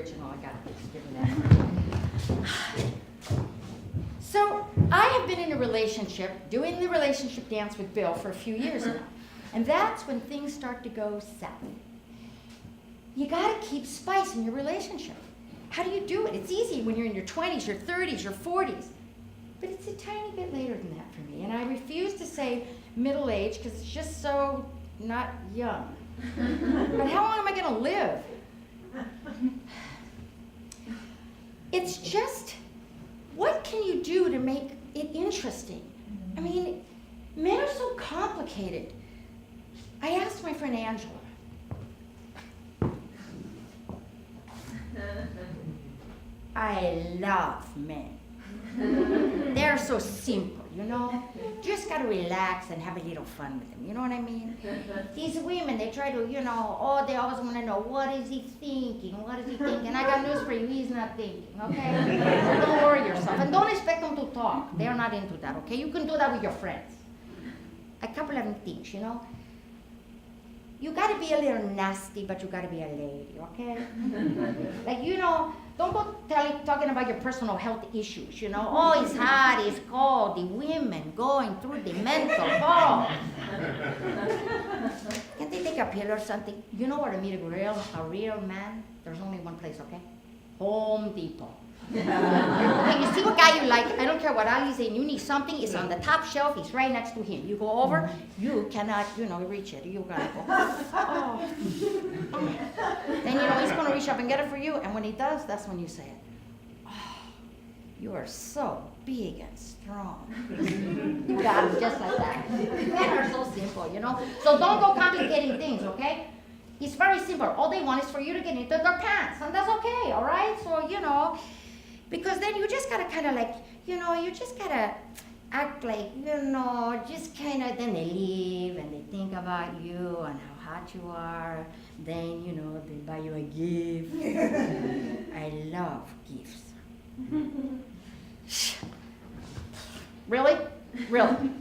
original. I got to give her that. So I have been in a relationship, doing the relationship dance with Bill for a few years now. And that's when things start to go south. You got to keep spice in your relationship. How do you do it? It's easy when you're in your 20s, your 30s, your 40s. But it's a tiny bit later than that for me. And I refuse to say middle age because it's just so not young. But how long am I going to live? It's just, what can you do to make it interesting? I mean, men are so complicated. I asked my friend Angela. I love men. They're so simple, you know? Just gotta relax and have a little fun with them, you know what I mean? These women, they try to, you know, oh, they always wanna know, what is he thinking? What is he thinking? I got news for you, he's not thinking, okay? So don't worry yourself, and don't expect them to talk. They're not into that, okay? You can do that with your friends. A couple of things, you know? You gotta be a little nasty, but you gotta be a lady, okay? Like, you know, don't go talking about your personal health issues, you know? Oh, it's hot, it's cold, the women going through the mental fall. Can't they take a pill or something? You know where to meet a real man? There's only one place, okay? Home Depot. Okay, you see what guy you like, I don't care what Ali's saying, you need something, it's on the top shelf, it's right next to him. You go over, you cannot, you know, reach it. You gotta go, oh. Then, you know, he's gonna reach up and get it for you, and when he does, that's when you say it. Oh, you are so big and strong. You got him just like that. Men are so simple, you know? So don't go complicating things, okay? It's very simple. All they want is for you to get into their pants, and that's okay, all right? So, you know, because then you just gotta kind of like, you know, you just gotta act like, you know, just kind of, then they leave and they think about you and how hot you are. Then, you know, they buy you a gift. I love gifts. Really? Really?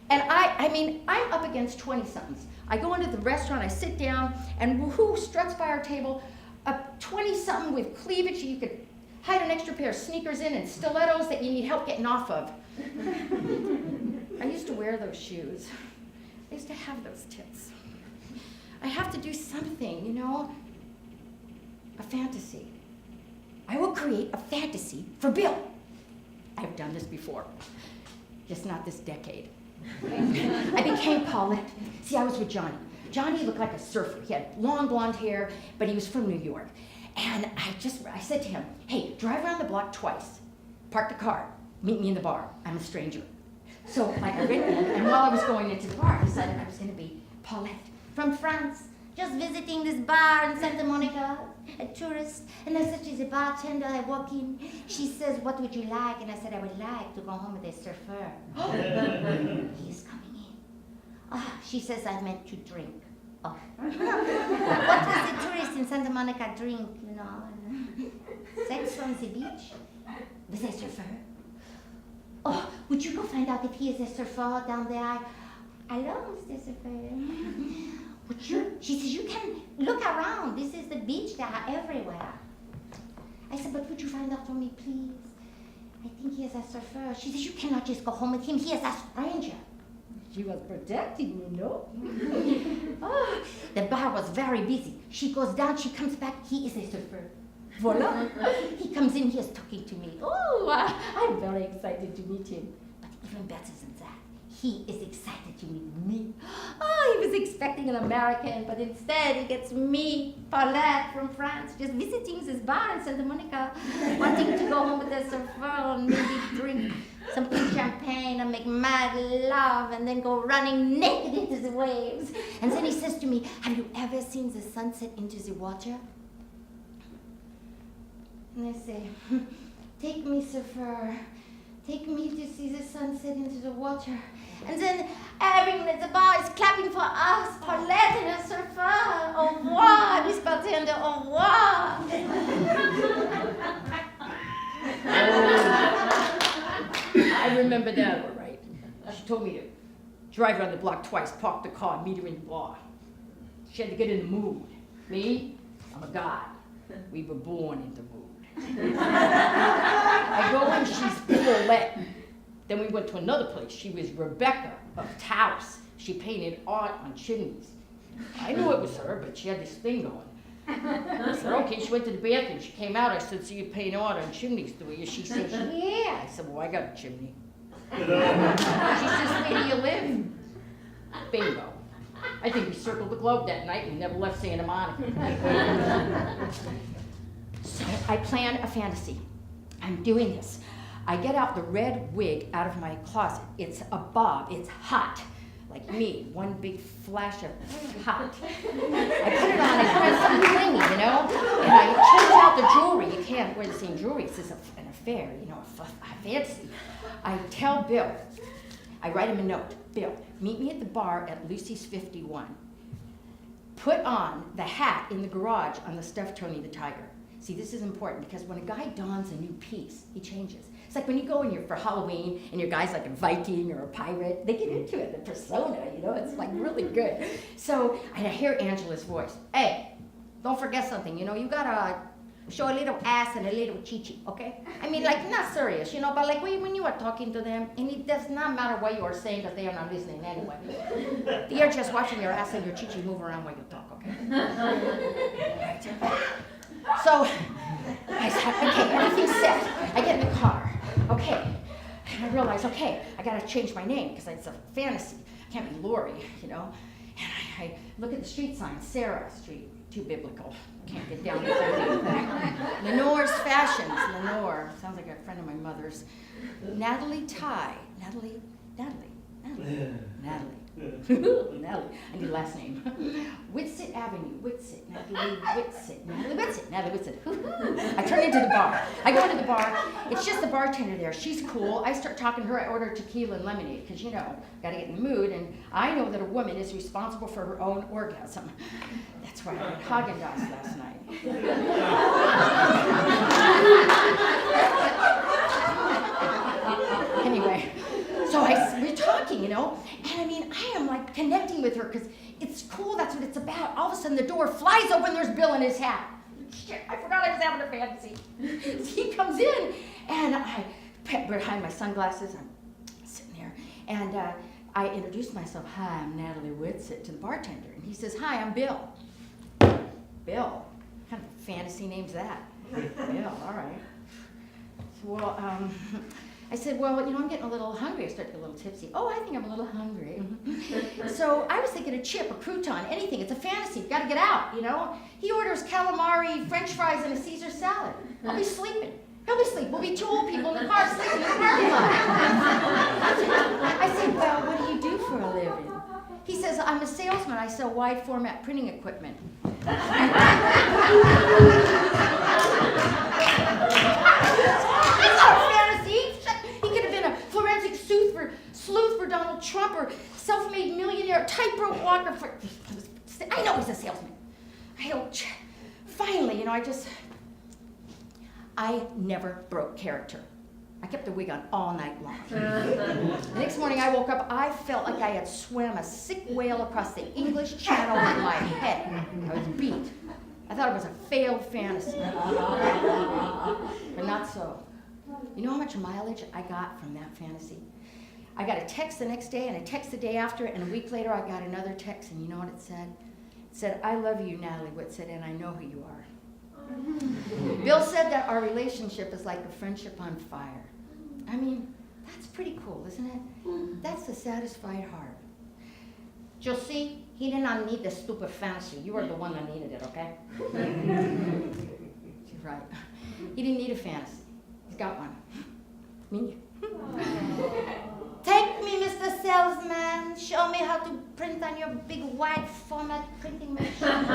And I mean, I'm up against 20-somethings. I go into the restaurant, I sit down, and who struts by our table? A 20-something with cleavage you could hide an extra pair of sneakers in and stilettos that you need help getting off of. I used to wear those shoes. I used to have those tits. I have to do something, you know? A fantasy. I will create a fantasy for Bill. I've done this before, just not this decade. I became Paulette. See, I was with Johnny. Johnny looked like a surfer. He had long blonde hair, but he was from New York. And I said to him, hey, drive around the block twice. Park the car. Meet me in the bar. I'm a stranger. So like I read that, and while I was going into the bar, I decided I was going to be Paulette from France, just visiting this bar in Santa Monica, a tourist. And I said, she's a bartender. I walk in. She says, what would you like? And I said, I would like to go home with a surfer. He's coming in. Oh, she says, I meant to drink. Oh. What does a tourist in Santa Monica drink, you know? Sex on the beach? With a surfer? Oh, would you go find out if he is a surfer down there? Hello, Mr. Surfer. Would you? She says, you can look around. This is the beach. They are everywhere. I said, but would you find out for me, please? I think he is a surfer. She says, you cannot just go home with him. He is a stranger. She was protecting me, no? Oh, the bar was very busy. She goes down, she comes back. He is a surfer. Voila. He comes in, he is talking to me. Oh, I'm very excited to meet him. But even better than that, he is excited to meet me. Oh, he was expecting an American, but instead he gets me, Paulette from France, just visiting this bar in Santa Monica, wanting to go home with a surfer and maybe drink some pink champagne and make mad love and then go running naked into the waves. And then he says to me, have you ever seen the sunset into the water? And I say, take me, surfer. Take me to see the sunset into the water. And then everyone at the bar is clapping for us, Paulette and a surfer. Au revoir, Miss Bartender, au revoir. I remember that, all right. She told me to drive around the block twice, park the car, meet her in the bar. She had to get in the mood. Me, I'm a god. We were born in the mood. I go in, she's Paulette. Then we went to another place. She was Rebecca of Taos. She painted art on chimneys. I knew it was her, but she had this thing going. I said, okay, she went to the bathroom. She came out. I said, so you paint art on chimneys, do you? She said, yeah. I said, well, I got a chimney. She says, where do you live? Bingo. I think we circled the globe that night and we never left Santa Monica. So I plan a fantasy. I'm doing this. I get out the red wig out of my closet. It's a bob. It's hot. Like me, one big flash of hot. I put it on, I put on something clingy, you know? And I change out the jewelry. You can't wear the same jewelry. This is an affair, you know, a fantasy. I tell Bill, I write him a note. Bill, meet me at the bar at Lucy's 51. Put on the hat in the garage on the stuffed Tony the Tiger. See, this is important because when a guy dons a new piece, he changes. It's like when you go in for Halloween and your guy's like a Viking or a pirate, they get into it, the persona, you know, it's like really good. So I hear Angela's voice. Hey, don't forget something, you know, you gotta show a little ass and a little chichi, okay? I mean, like, not serious, you know, but like when you are talking to them, and it does not matter what you are saying because they are not listening anyway. They are just watching your ass and your chichi move around while you talk, okay? Right. So I said, okay, everything's set. I get in the car, okay. And I realize, okay, I gotta change my name because it's a fantasy. I can't be Lauri, you know. And I look at the street sign, Sarah Street, too biblical. Can't get down there. Lenore's Fashions, Lenore, sounds like a friend of my mother's. Natalie Ty, Natalie. I need a last name. Whitsett Avenue, Whitsett, Natalie Whitsett. I turn into the bar. I go into the bar. It's just the bartender there. She's cool. I start talking to her. I order tequila and lemonade because, you know, got to get in the mood. And I know that a woman is responsible for her own orgasm. That's why I had Haagen-Dazs last night. Anyway. So we're talking, you know, and I mean, I am like connecting with her because it's cool, that's what it's about. All of a sudden the door flies open, there's Bill in his hat. Shit, I forgot I was having a fantasy. So he comes in, and I behind my sunglasses, I'm sitting there, and I introduce myself. Hi, I'm Natalie Whitsett, to the bartender. And he says, hi, I'm Bill. Bill? What kind of fantasy name's that? Bill, all right. So, well, I said, well, you know, I'm getting a little hungry. I start to get a little tipsy. Oh, I think I'm a little hungry. So I was thinking a chip, a crouton, anything. It's a fantasy. Got to get out, you know. He orders calamari, French fries, and a Caesar salad. I'll be sleeping. He'll be sleeping. We'll be two old people in the car sleeping in the parking lot. I said, well, what do you do for a living? He says, I'm a salesman. I sell wide format printing equipment. Sleuth for Donald Trump or self-made millionaire tightrope walker for... I know he's a salesman. Finally, you know, I never broke character. I kept the wig on all night long. The next morning I woke up, I felt like I had swam a sick whale across the English Channel with my head. I was beat. I thought it was a failed fantasy. But not so. You know how much mileage I got from that fantasy? I got a text the next day, and a text the day after, and a week later I got another text, and you know what it said? It said, I love you, Natalie Whitsett, and I know who you are. Bill said that our relationship is like a friendship on fire. I mean, that's pretty cool, isn't it? That's the satisfied heart. Josie, he did not need the stupid fantasy. You were the one that needed it, okay? She's right. He didn't need a fantasy. He's got one. Me? Take me, Mr. Salesman. Show me how to print on your big wide format printing machine.